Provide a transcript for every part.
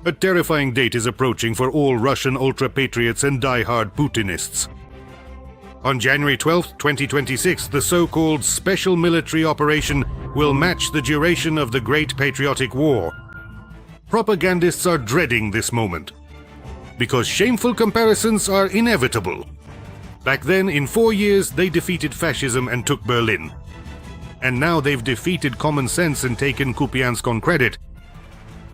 A terrifying date is approaching for all Russian ultra-patriots and die-hard Putinists. On January 12, 2026, the so-called Special Military Operation will match the duration of the Great Patriotic War. Propagandists are dreading this moment, because shameful comparisons are inevitable. Back then, in 4 years, they defeated fascism and took Berlin. And now they've defeated common sense and taken Kupiansk on credit.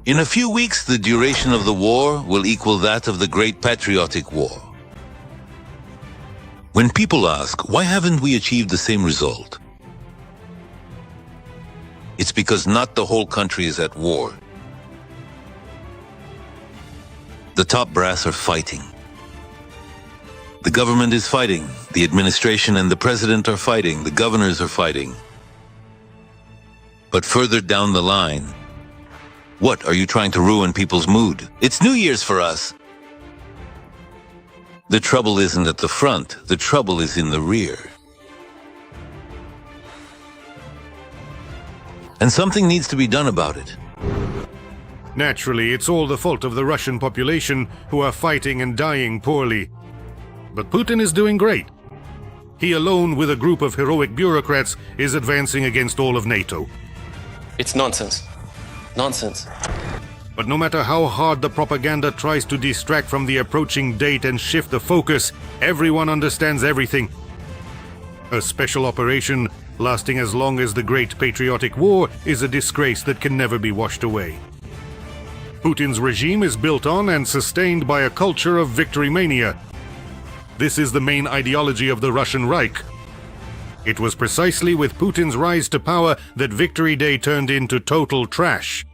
In a few weeks, the duration of the war will equal that of the Great Patriotic War. When people ask, why haven't we achieved the same result? It's because not the whole country is at war. The top brass are fighting. The government is fighting. The administration and the president are fighting. The governors are fighting. But further down the line, what are you trying to ruin people's mood? It's New Year's for us. The trouble isn't at the front, the trouble is in the rear. And something needs to be done about it. Naturally, it's all the fault of the Russian population who are fighting and dying poorly. But Putin is doing great. He alone, with a group of heroic bureaucrats, is advancing against all of NATO. It's nonsense. Nonsense. But no matter how hard the propaganda tries to distract from the approaching date and shift the focus, everyone understands everything. A special operation lasting as long as the Great Patriotic War is a disgrace that can never be washed away. Putin's regime is built on and sustained by a culture of victory mania. This is the main ideology of the Russian Reich. It was precisely with Putin's rise to power that Victory Day turned into total trash.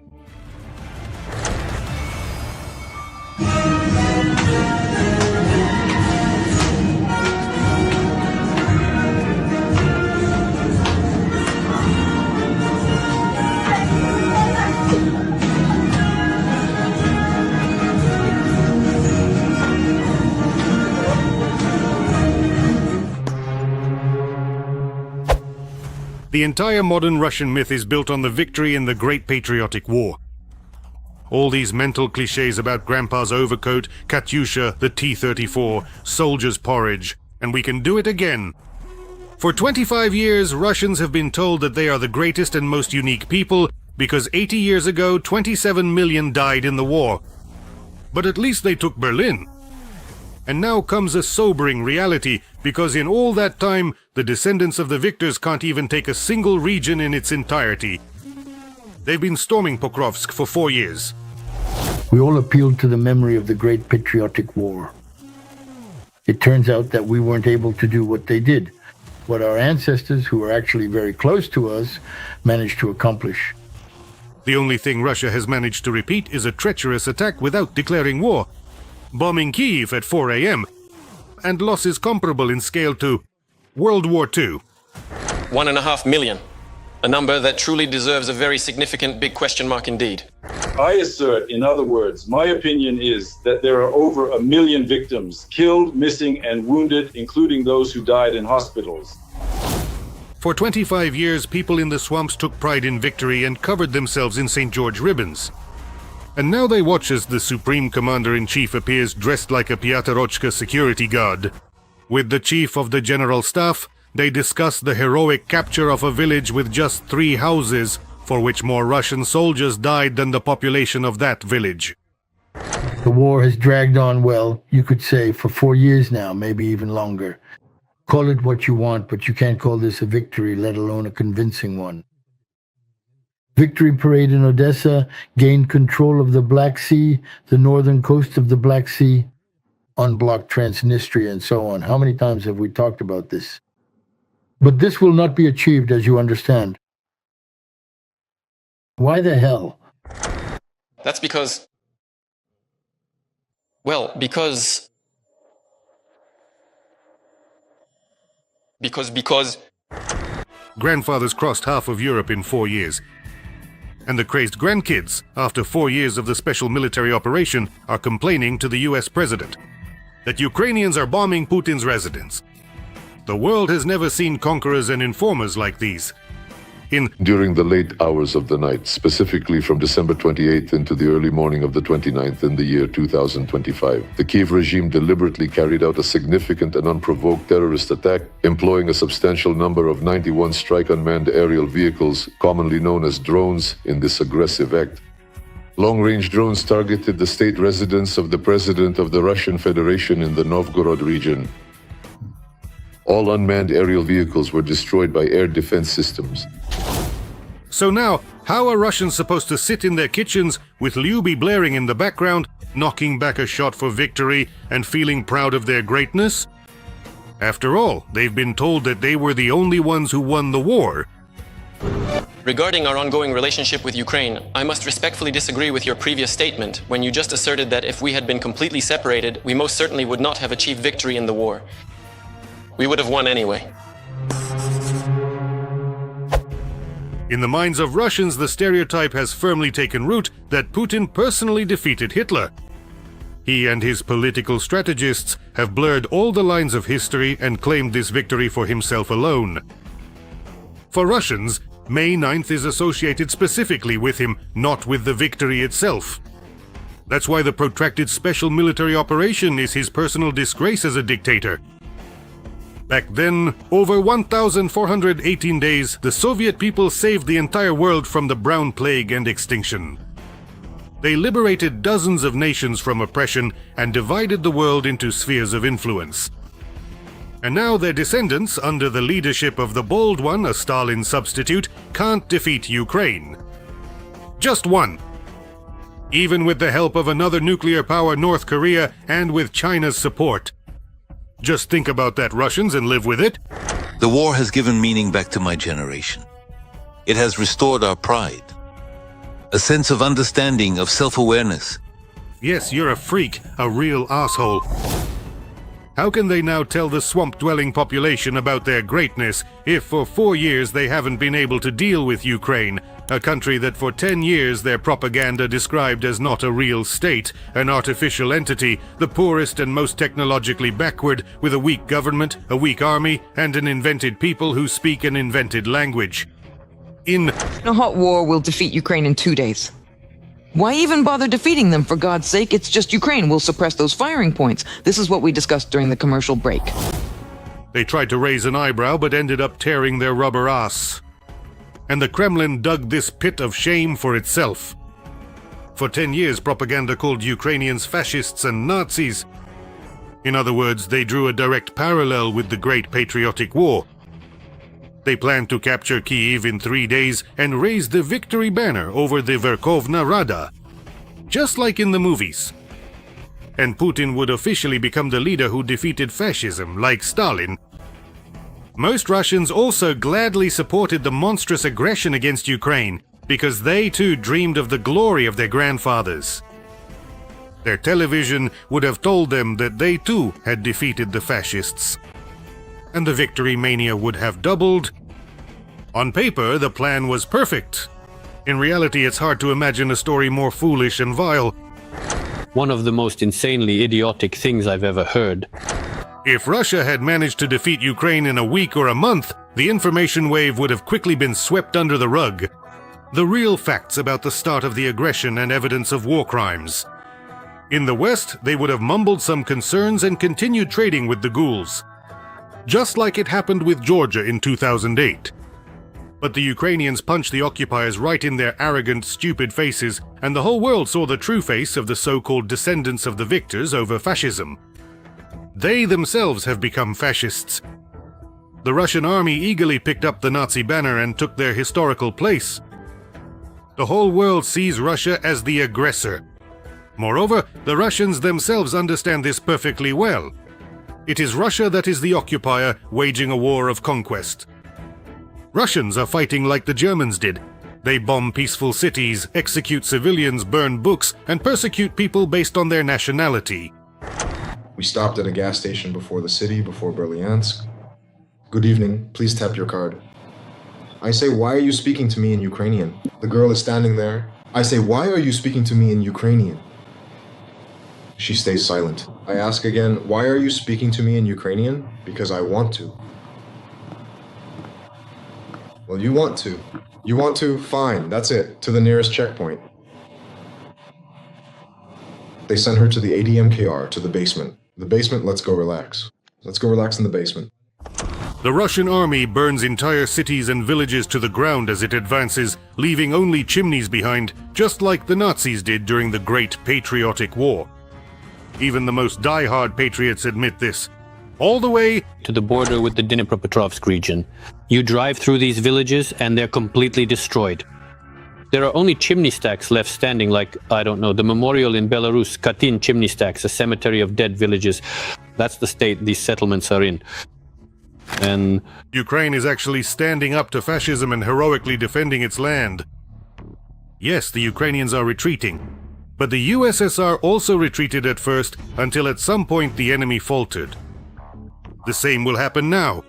The entire modern Russian myth is built on the victory in the Great Patriotic War. All these mental cliches about Grandpa's overcoat, Katyusha, the T-34, soldier's porridge, and we can do it again. For 25 years, Russians have been told that they are the greatest and most unique people because 80 years ago, 27 million died in the war. But at least they took Berlin. And now comes a sobering reality, because in all that time, the descendants of the victors can't even take a single region in its entirety. They've been storming Pokrovsk for 4 years. We all appealed to the memory of the Great Patriotic War. It turns out that we weren't able to do what they did, what our ancestors, who are actually very close to us, managed to accomplish. The only thing Russia has managed to repeat is a treacherous attack without declaring war, bombing Kyiv at 4 a.m., and losses comparable in scale to World War II. 1.5 million. A number that truly deserves a very significant big question mark indeed. I assert, in other words, my opinion is that there are over 1 million victims, killed, missing, and wounded, including those who died in hospitals. For 25 years, people in the swamps took pride in victory and covered themselves in St. George ribbons. And now they watch as the Supreme Commander-in-Chief appears dressed like a Piotr security guard. With the Chief of the General Staff, they discuss the heroic capture of a village with just 3 houses, for which more Russian soldiers died than the population of that village. The war has dragged on, well, you could say, for 4 years now, maybe even longer. Call it what you want, but you can't call this a victory, let alone a convincing one. Victory Parade in Odessa gained control of the Black Sea, the northern coast of the Black Sea, unblocked Transnistria, and so on. How many times have we talked about this? But this will not be achieved, as you understand. Why the hell? That's because... Well, because... Grandfathers crossed half of Europe in 4 years. And the crazed grandkids, after 4 years of the special military operation, are complaining to the US president that Ukrainians are bombing Putin's residence. The world has never seen conquerors and informers like these. in during the late hours of the night, specifically from December 28th into the early morning of the 29th in the year 2025. The Kiev regime deliberately carried out a significant and unprovoked terrorist attack, employing a substantial number of 91 strike unmanned aerial vehicles, commonly known as drones, in this aggressive act. Long-range drones targeted the state residence of the President of the Russian Federation in the Novgorod region. All unmanned aerial vehicles were destroyed by air defense systems. So now, how are Russians supposed to sit in their kitchens with Lyuby blaring in the background, knocking back a shot for victory and feeling proud of their greatness? After all, they've been told that they were the only ones who won the war. Regarding our ongoing relationship with Ukraine, I must respectfully disagree with your previous statement when you just asserted that if we had been completely separated, we most certainly would not have achieved victory in the war. We would have won anyway. In the minds of Russians, the stereotype has firmly taken root that Putin personally defeated Hitler. He and his political strategists have blurred all the lines of history and claimed this victory for himself alone. For Russians, May 9th is associated specifically with him, not with the victory itself. That's why the protracted special military operation is his personal disgrace as a dictator. Back then, over 1,418 days, the Soviet people saved the entire world from the Brown Plague and extinction. They liberated dozens of nations from oppression and divided the world into spheres of influence. And now their descendants, under the leadership of the bold one, a Stalin substitute, can't defeat Ukraine. Just one. Even with the help of another nuclear power, North Korea, and with China's support. Just think about that, Russians, and live with it. The war has given meaning back to my generation. It has restored our pride, a sense of understanding, of self-awareness. Yes, you're a freak, a real asshole. How can they now tell the swamp-dwelling population about their greatness if for 4 years they haven't been able to deal with Ukraine, a country that for 10 years their propaganda described as not a real state, an artificial entity, the poorest and most technologically backward, with a weak government, a weak army, and an invented people who speak an invented language? In a hot war will defeat Ukraine in 2 days. Why even bother defeating them, for God's sake? It's just Ukraine. We'll suppress those firing points. This is what we discussed during the commercial break. They tried to raise an eyebrow but ended up tearing their rubber ass. And the Kremlin dug this pit of shame for itself. For 10 years, propaganda called Ukrainians fascists and Nazis. In other words, they drew a direct parallel with the Great Patriotic War. They planned to capture Kyiv in 3 days and raise the victory banner over the Verkhovna Rada, just like in the movies. And Putin would officially become the leader who defeated fascism, like Stalin. Most Russians also gladly supported the monstrous aggression against Ukraine, because they too dreamed of the glory of their grandfathers. Their television would have told them that they too had defeated the fascists. And the victory mania would have doubled. On paper, the plan was perfect. In reality, it's hard to imagine a story more foolish and vile. One of the most insanely idiotic things I've ever heard. If Russia had managed to defeat Ukraine in a week or a month, the information wave would have quickly been swept under the rug. The real facts about the start of the aggression and evidence of war crimes. In the West, they would have mumbled some concerns and continued trading with the ghouls. Just like it happened with Georgia in 2008. But the Ukrainians punched the occupiers right in their arrogant, stupid faces, and the whole world saw the true face of the so-called descendants of the victors over fascism. They themselves have become fascists. The Russian army eagerly picked up the Nazi banner and took their historical place. The whole world sees Russia as the aggressor. Moreover, the Russians themselves understand this perfectly well. It is Russia that is the occupier, waging a war of conquest. Russians are fighting like the Germans did. They bomb peaceful cities, execute civilians, burn books, and persecute people based on their nationality. We stopped at a gas station before the city, before Berlyansk. Good evening, please tap your card. I say, why are you speaking to me in Ukrainian? The girl is standing there. I say, why are you speaking to me in Ukrainian? She stays silent. I ask again, why are you speaking to me in Ukrainian? Because I want to. Well, you want to. You want to? Fine, that's it. To the nearest checkpoint. They sent her to the ADMKR, to the basement. The basement, let's go relax. Let's go relax in the basement. The Russian army burns entire cities and villages to the ground as it advances, leaving only chimneys behind, just like the Nazis did during the Great Patriotic War. Even the most die-hard patriots admit this. All the way to the border with the Dnipropetrovsk region. You drive through these villages and they're completely destroyed. There are only chimney stacks left standing, like, I don't know, the memorial in Belarus, Katyn chimney stacks, a cemetery of dead villages. That's the state these settlements are in. And Ukraine is actually standing up to fascism and heroically defending its land. Yes, the Ukrainians are retreating. But the USSR also retreated at first, until at some point the enemy faltered. The same will happen now.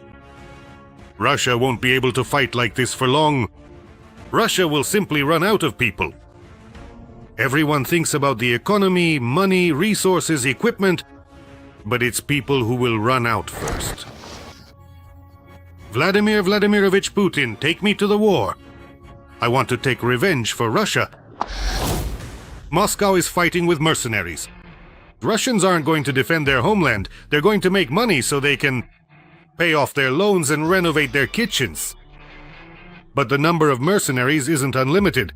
Russia won't be able to fight like this for long. Russia will simply run out of people. Everyone thinks about the economy, money, resources, equipment, but it's people who will run out first. Vladimir Vladimirovich Putin, take me to the war. I want to take revenge for Russia. Moscow is fighting with mercenaries. Russians aren't going to defend their homeland. They're going to make money so they can pay off their loans and renovate their kitchens. But the number of mercenaries isn't unlimited.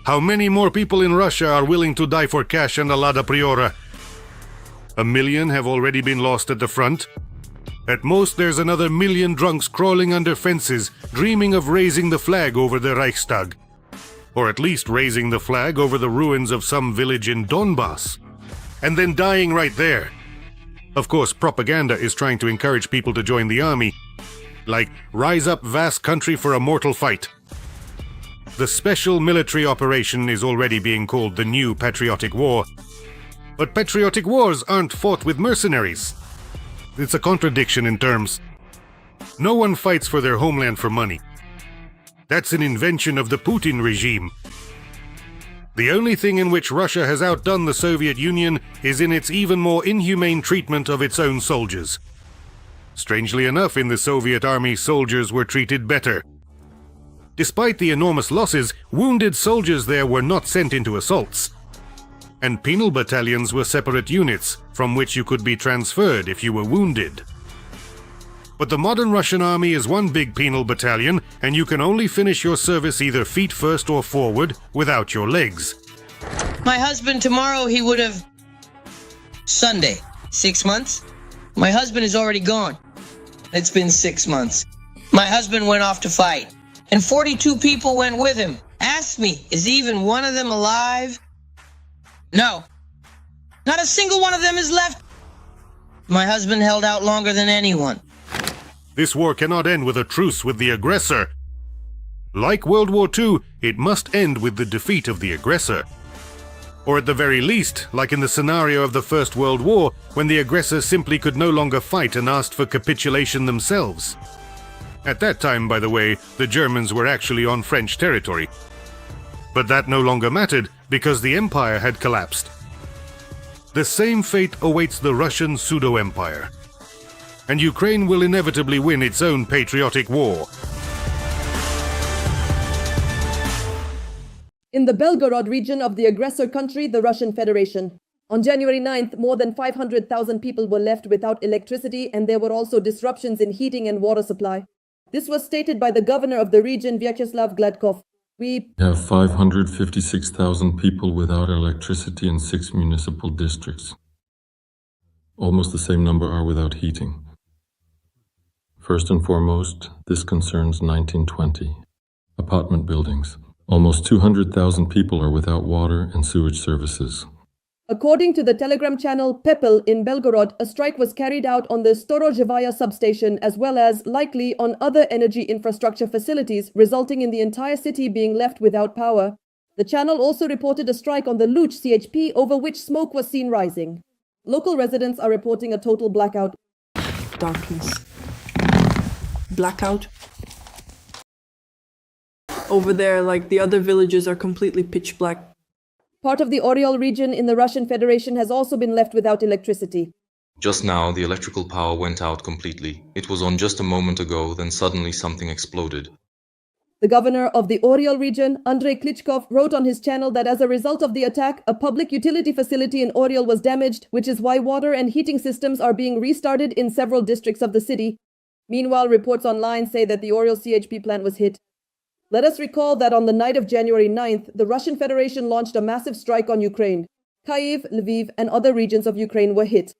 How many more people in Russia are willing to die for cash and a Lada Priora? 1 million have already been lost at the front. At most, there's another 1 million drunks crawling under fences, dreaming of raising the flag over the Reichstag. Or at least raising the flag over the ruins of some village in Donbass. And then dying right there. Of course, propaganda is trying to encourage people to join the army. Like, rise up vast country for a mortal fight. The special military operation is already being called the New Patriotic War. But patriotic wars aren't fought with mercenaries. It's a contradiction in terms. No one fights for their homeland for money. That's an invention of the Putin regime. The only thing in which Russia has outdone the Soviet Union is in its even more inhumane treatment of its own soldiers. Strangely enough, in the Soviet army, soldiers were treated better. Despite the enormous losses, wounded soldiers there were not sent into assaults. And penal battalions were separate units, from which you could be transferred if you were wounded. But the modern Russian army is one big penal battalion, and you can only finish your service either feet first or forward, without your legs. My husband tomorrow, he would have... Sunday. 6 months? My husband is already gone. It's been 6 months. My husband went off to fight, and 42 people went with him. Ask me, is even one of them alive? No. Not a single one of them is left. My husband held out longer than anyone. This war cannot end with a truce with the aggressor. Like World War II, it must end with the defeat of the aggressor. Or at the very least, like in the scenario of the First World War, when the aggressor simply could no longer fight and asked for capitulation themselves. At that time, by the way, the Germans were actually on French territory. But that no longer mattered, because the empire had collapsed. The same fate awaits the Russian pseudo-empire. And Ukraine will inevitably win its own patriotic war. In the Belgorod region of the aggressor country, the Russian Federation. On January 9th, more than 500,000 people were left without electricity, and there were also disruptions in heating and water supply. This was stated by the governor of the region, Vyacheslav Gladkov. We have 556,000 people without electricity in 6 municipal districts. Almost the same number are without heating. First and foremost, this concerns 1920. Apartment buildings. Almost 200,000 people are without water and sewage services. According to the Telegram channel Pepel in Belgorod, a strike was carried out on the Storozhevaya substation as well as likely on other energy infrastructure facilities, resulting in the entire city being left without power. The channel also reported a strike on the Luch CHP over which smoke was seen rising. Local residents are reporting a total blackout. Darkness. Blackout. Over there, like the other villages, are completely pitch black. Part of the Oriol region in the Russian Federation has also been left without electricity. Just now, the electrical power went out completely. It was on just a moment ago, then suddenly something exploded. The governor of the Oriel region, Andrei Klitschkov, wrote on his channel that as a result of the attack, a public utility facility in Oriel was damaged, which is why water and heating systems are being restarted in several districts of the city. Meanwhile, reports online say that the Oriel CHP plant was hit. Let us recall that on the night of January 9th, the Russian Federation launched a massive strike on Ukraine. Kyiv, Lviv, and other regions of Ukraine were hit.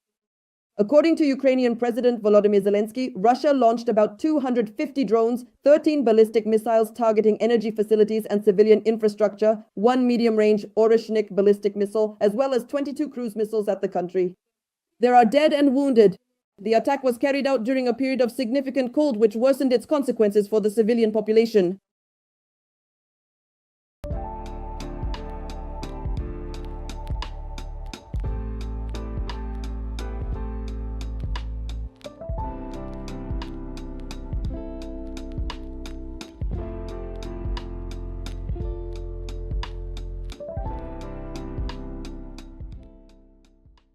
According to Ukrainian President Volodymyr Zelensky, Russia launched about 250 drones, 13 ballistic missiles targeting energy facilities and civilian infrastructure, 1 medium-range Oreshnik ballistic missile, as well as 22 cruise missiles at the country. There are dead and wounded. The attack was carried out during a period of significant cold which worsened its consequences for the civilian population.